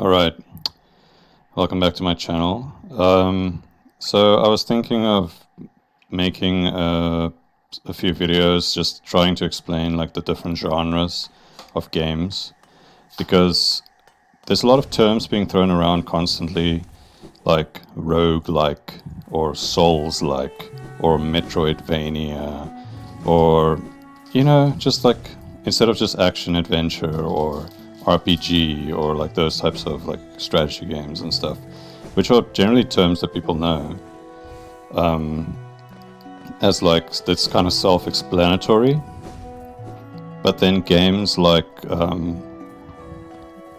Alright, welcome back to my channel. So I was thinking of making a few videos just trying to explain like the different genres of games, because there's a lot of terms being thrown around constantly, like roguelike or souls-like or Metroidvania, or just like instead of just action adventure or RPG or like those types of like strategy games and stuff, which are generally terms that people know as like it's kind of self-explanatory. But then games like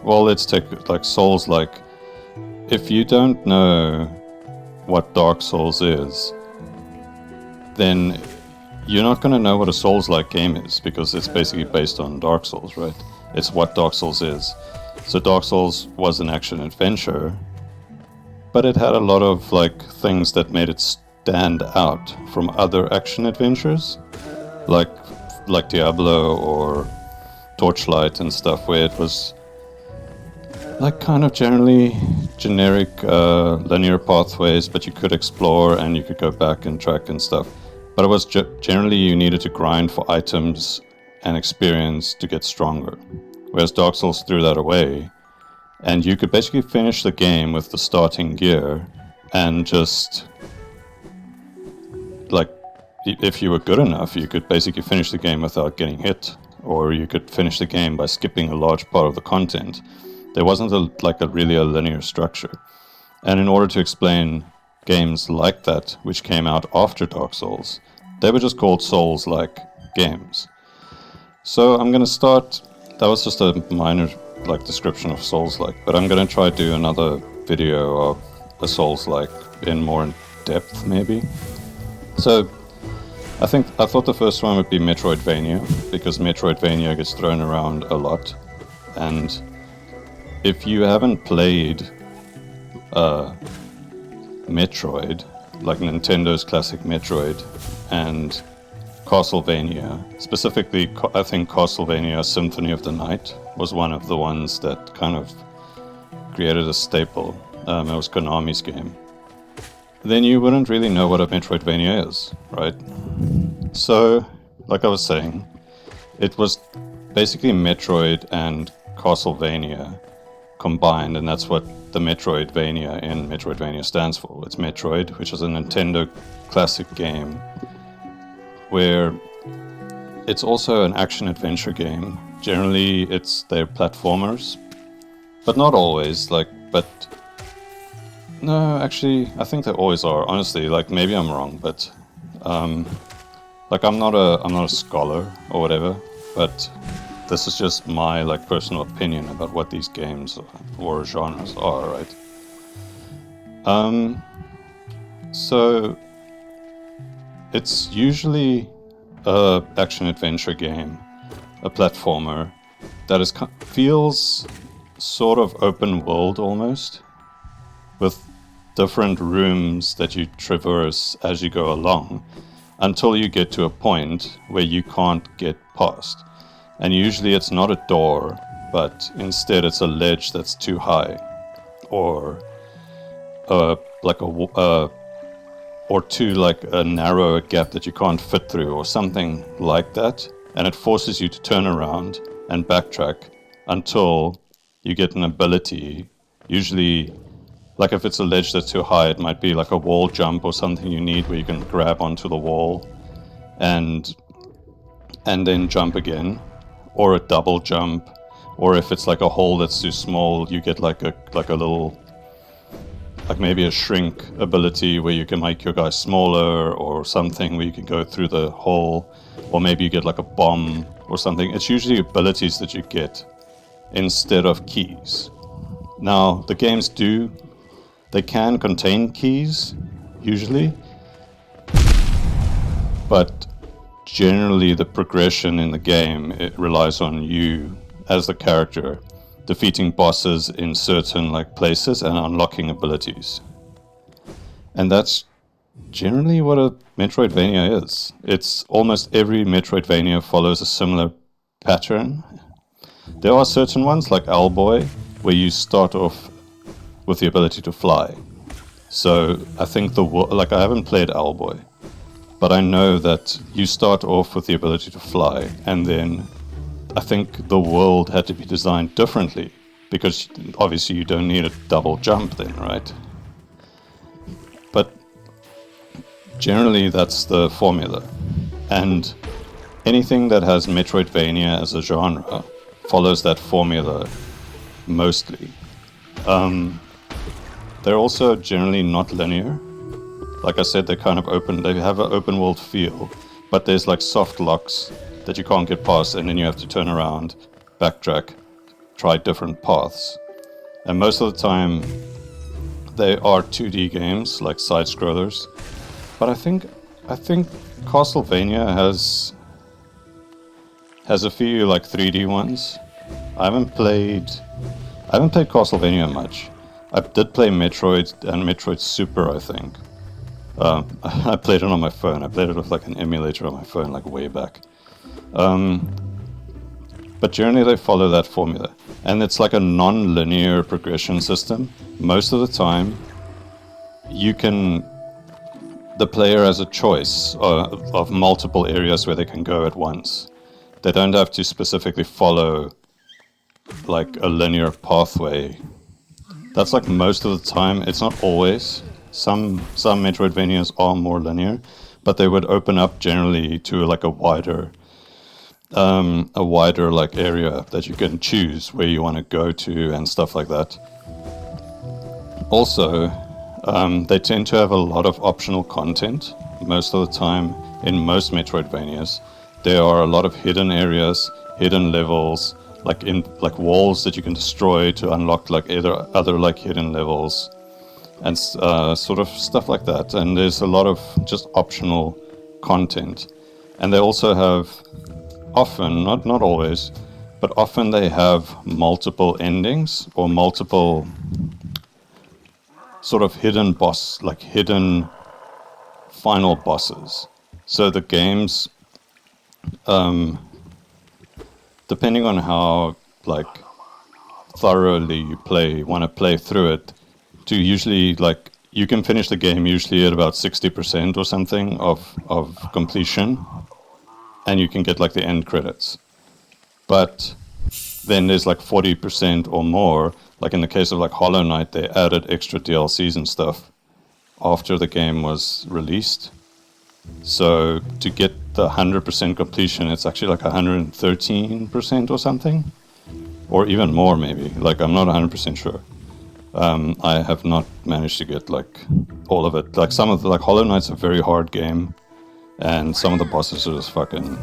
let's take like Souls. Like, if you don't know what Dark Souls is, then you're not going to know what a Souls-like game is, because it's basically based on Dark Souls, right? It's what Dark Souls is. So Dark Souls was an action adventure, but it had a lot of like things that made it stand out from other action adventures, like Diablo or Torchlight and stuff, where it was like kind of generally generic linear pathways, but you could explore and you could go back and track and stuff. But it was generally you needed to grind for items and experience to get stronger. Whereas Dark Souls threw that away, and you could basically finish the game with the starting gear, and just like, if you were good enough, you could basically finish the game without getting hit, or you could finish the game by skipping a large part of the content. There wasn't really a linear structure. And in order to explain games like that, which came out after Dark Souls, they were just called Souls-like games. So I'm going to start. That was just a minor like description of Souls-like, but I'm going to try to do another video of a Souls-like in more in depth, maybe. So I thought the first one would be Metroidvania, because Metroidvania gets thrown around a lot, and if you haven't played Metroid, like Nintendo's classic Metroid, and Castlevania, specifically I think Castlevania Symphony of the Night was one of the ones that kind of created a staple. It was Konami's game. Then you wouldn't really know what a Metroidvania is, right? So, like I was saying, it was basically Metroid and Castlevania combined, and that's what the Metroidvania in Metroidvania stands for. It's Metroid, which is a Nintendo classic game, where it's also an action-adventure game. Generally, they're platformers, but not always. No, actually, I think they always are. Honestly, like maybe I'm wrong, but I'm not a scholar or whatever. But this is just my like personal opinion about what these games or genres are, right? So it's usually a action-adventure game, a platformer that feels sort of open world almost, with different rooms that you traverse as you go along, until you get to a point where you can't get past. And usually it's not a door, but instead it's a ledge that's too high, or a narrow gap that you can't fit through, or something like that. And it forces you to turn around and backtrack until you get an ability. Usually, like if it's a ledge that's too high, it might be like a wall jump or something you need, where you can grab onto the wall and then jump again, or a double jump. Or if it's like a hole that's too small, you get like a little, like maybe a shrink ability where you can make your guy smaller, or something where you can go through the hole, or maybe you get like a bomb or something. It's usually abilities that you get instead of keys. Now, the games they can contain keys, usually, but generally the progression in the game, it relies on you as the character defeating bosses in certain like places and unlocking abilities. And that's generally what a Metroidvania is. It's almost every Metroidvania follows a similar pattern. There are certain ones like Owlboy, where you start off with the ability to fly. So I think like I haven't played Owlboy, but I know that you start off with the ability to fly, and then I think the world had to be designed differently, because obviously you don't need a double jump then, right? But generally that's the formula. And anything that has Metroidvania as a genre follows that formula mostly. They're also generally not linear. Like I said, they're kind of open. They have an open world feel, but there's like soft locks that you can't get past, and then you have to turn around, backtrack, try different paths. And most of the time, they are 2D games, like side scrollers. But I think Castlevania has a few like 3D ones. I haven't played Castlevania much. I did play Metroid and Metroid Super, I think. I played it on my phone. I played it with like an emulator on my phone, like way back. But generally they follow that formula. And it's like a non-linear progression system. Most of the time, the player has a choice of multiple areas where they can go at once. They don't have to specifically follow like a linear pathway. That's like most of the time. It's not always. Some Metroidvanias are more linear, but they would open up generally to like a wider like area that you can choose where you want to go to and stuff like that. Also, they tend to have a lot of optional content. Most of the time, in most Metroidvanias, there are a lot of hidden areas, hidden levels, like walls that you can destroy to unlock like other like hidden levels, and sort of stuff like that. And there's a lot of just optional content. And they also have often, not always, but often they have multiple endings or multiple sort of hidden hidden final bosses. So the games, depending on how like thoroughly you want to play through it, to usually like you can finish the game usually at about 60% or something of completion, and you can get like the end credits. But then there's like 40% or more. Like in the case of like Hollow Knight, they added extra DLCs and stuff after the game was released. So to get the 100% completion, it's actually like 113% or something, or even more maybe. Like I'm not 100% sure. I have not managed to get like all of it. Like some of the, like Hollow Knight's a very hard game, and some of the bosses are just fucking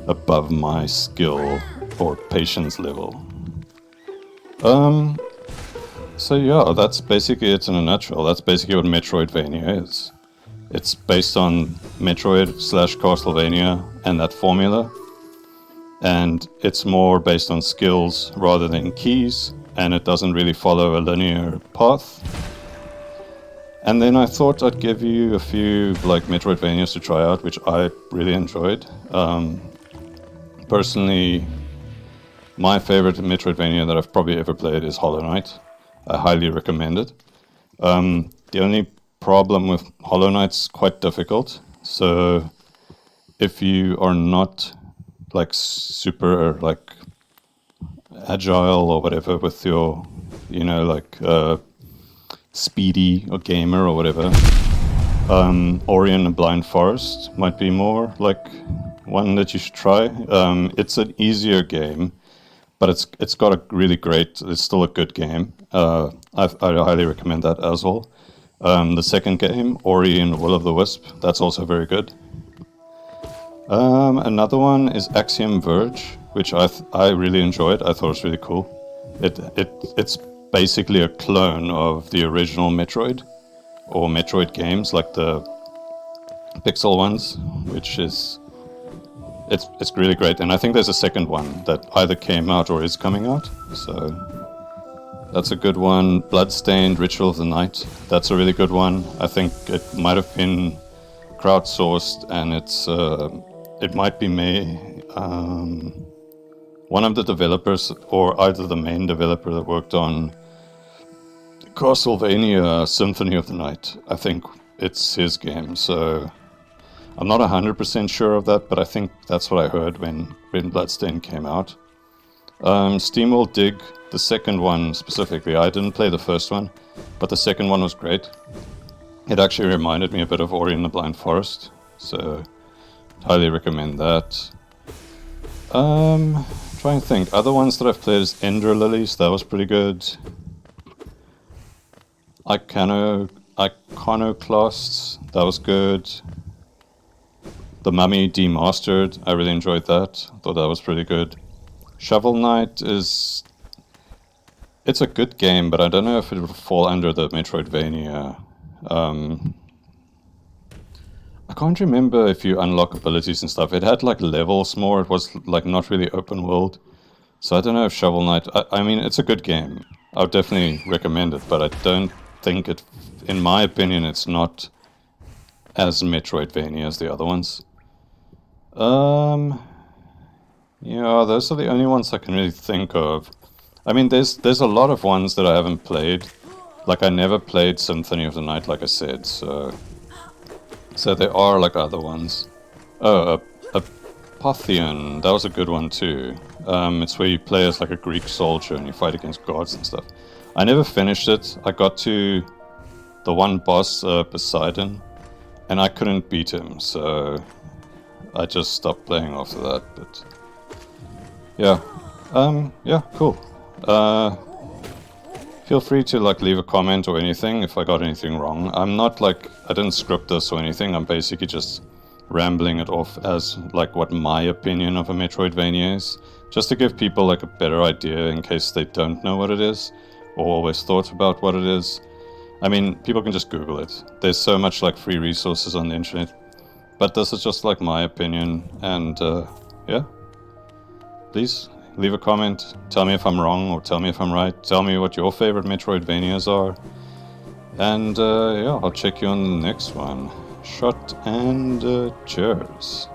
above my skill or patience level. So yeah, that's basically it in a nutshell. That's basically what Metroidvania is. It's based on Metroid/Castlevania and that formula, and it's more based on skills rather than keys, and it doesn't really follow a linear path. And then I thought I'd give you a few like Metroidvanias to try out, which I really enjoyed. Personally, my favorite Metroidvania that I've probably ever played is Hollow Knight. I highly recommend it. The only problem with Hollow Knight's quite difficult. So if you are not like super like agile or whatever with your, speedy or gamer or whatever, Ori and the Blind Forest might be more like one that you should try. It's an easier game, but it's got it's still a good game. I highly recommend that as well. The second game, Ori and the Will of the Wisp, that's also very good. Another one is Axiom Verge, which I really enjoyed. I thought it was really cool. It's basically a clone of the original Metroid, or Metroid games, like the pixel ones, which is it's really great. And I think there's a second one that either came out or is coming out. So that's a good one. Bloodstained Ritual of the Night. That's a really good one. I think it might have been crowdsourced, and it might be one of the developers, or either the main developer that worked on Castlevania Symphony of the Night. I think it's his game, so I'm not 100% sure of that, but I think that's what I heard when Bloodstained came out. Steam will dig the second one specifically. I didn't play the first one, but the second one was great. It actually reminded me a bit of Ori and the Blind Forest, so highly recommend that. Trying to think. Other ones that I've played is Ender Lilies. That was pretty good. Iconoclasts. That was good. The Mummy Demastered. I really enjoyed that. Thought that was pretty good. Shovel Knight is... It's a good game, but I don't know if it would fall under the Metroidvania. I can't remember if you unlock abilities and stuff. It had like levels more. It was like not really open world. So I don't know if Shovel Knight... I mean, it's a good game. I would definitely recommend it, but I don't think it... In my opinion, it's not as Metroidvania as the other ones. Yeah, those are the only ones I can really think of. I mean, there's a lot of ones that I haven't played. Like, I never played Symphony of the Night, like I said, so there are, like, other ones. Oh, Apotheon, that was a good one, too. It's where you play as, like, a Greek soldier and you fight against gods and stuff. I never finished it. I got to the one boss, Poseidon, and I couldn't beat him, so I just stopped playing after that, but... Yeah. Yeah, cool. Feel free to like leave a comment or anything if I got anything wrong. I'm not like, I didn't script this or anything. I'm basically just rambling it off as like what my opinion of a Metroidvania is. Just to give people like a better idea in case they don't know what it is or always thought about what it is. I mean, people can just Google it. There's so much like free resources on the internet. But this is just like my opinion, and yeah. Please leave a comment, tell me if I'm wrong or tell me if I'm right, tell me what your favorite Metroidvanias are, and yeah, I'll check you on the next one. Shot and cheers.